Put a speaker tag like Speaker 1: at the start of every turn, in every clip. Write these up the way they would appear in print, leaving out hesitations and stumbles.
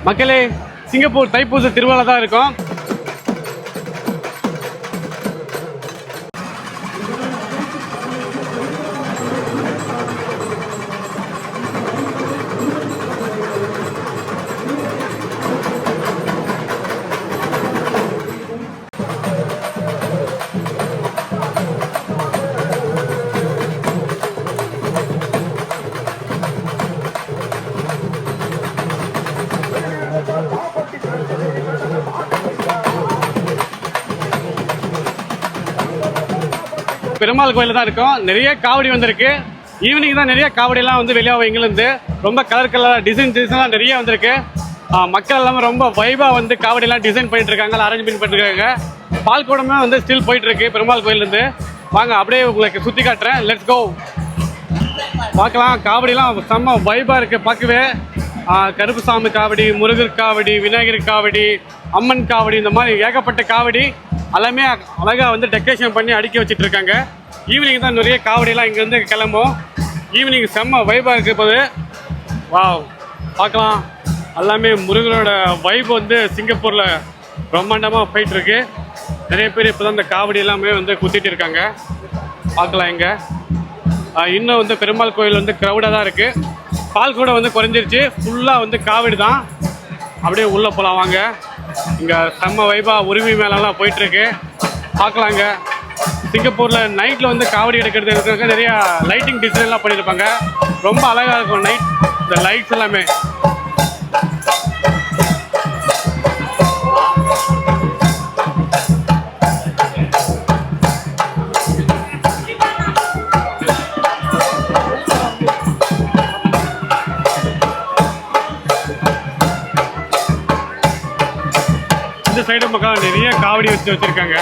Speaker 1: மக்களே, சிங்கப்பூர் தைப்பூச திருவிழா தான் இருக்கும். பெருமாள் கோயிலில் தான் இருக்கும். நிறைய காவடி வந்திருக்கு. ஈவினிங் தான் நிறைய காவடியெல்லாம் வந்து வெளியாகும். இங்கிலேருந்து ரொம்ப கலர் டிசைன்லாம் நிறைய வந்திருக்கு. மக்கள் எல்லாமே ரொம்ப வைபாக வந்து காவடியெல்லாம் டிசைன் பண்ணிட்டு இருக்காங்க, அரேஞ்ச்மெண்ட் பண்ணிருக்காங்க. பால் கூடமே வந்து ஸ்டில் போயிட்டு இருக்கு பெருமாள் கோயிலேருந்து. வாங்க அப்படியே உங்களுக்கு சுற்றி காட்டுறேன். Let's go. பார்க்கலாம். காவடிலாம் செம்ம வைபாக இருக்குது பார்க்கவே. கருப்புசாமி காவடி, முருகர் காவடி, விநாயகர் காவடி, அம்மன் காவடி, இந்த மாதிரி ஏகப்பட்ட காவடி எல்லாமே அழகாக வந்து டெக்கரேஷன் பண்ணி அடுக்கி வச்சுட்டு இருக்காங்க. ஈவினிங் தான் நிறைய காவடியெல்லாம் இங்கேருந்து கிளம்பும். ஈவினிங் செம்ம வைபாக இருக்குது. போது வா பார்க்கலாம். எல்லாமே முருகனோட வைப் வந்து சிங்கப்பூரில் பிரம்மாண்டமாக போயிட்டுருக்கு. நிறைய பேர் இப்போ தான் இந்த காவடி எல்லாமே வந்து குத்திட்டு இருக்காங்க. பார்க்கலாம். இங்கே இன்னும் வந்து பெருமாள் கோயில் வந்து க்ரௌடாக தான் இருக்குது. பால் கூட வந்து குறைஞ்சிருச்சு. ஃபுல்லாக வந்து காவடி தான். அப்படியே உள்ளே போகலாம் வாங்க. இங்கே செம்ம வைபாக உரிமை மேலெல்லாம் போயிட்டுருக்கு. பார்க்கலாங்க. சிங்கப்பூரில் நைட்டில் வந்து காவடி எடுக்கிறதுக்கு நிறையா லைட்டிங் டிசைன்லாம் பண்ணியிருப்பாங்க. ரொம்ப அழகாக இருக்கும் நைட் இந்த லைட்ஸ் எல்லாமே. இந்த சைடு மக்கள் நிறைய காவடி வச்சிருக்காங்க.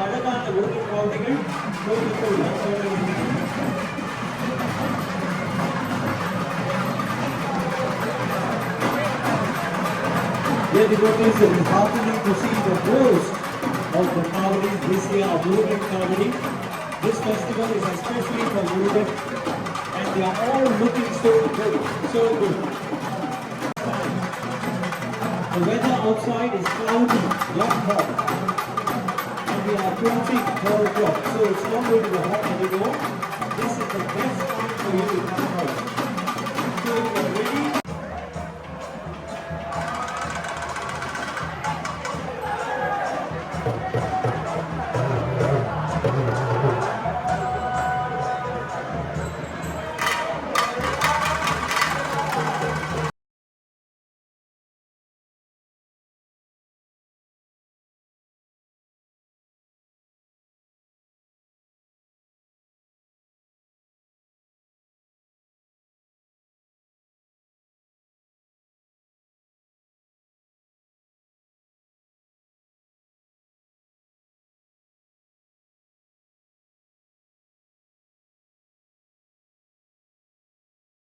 Speaker 2: அழகான உலக காவடிகள் கோவிலுக்குள் Dear devotees, this afternoon to see the host of the Kavadi, this year of Murugan Kavadi. This festival is especially for Murugan, and they are all looking so good, so good. The weather outside is cloudy, not hot, and we are approaching 4 o'clock, so it's not going to be hot anymore. This is the best time for you to come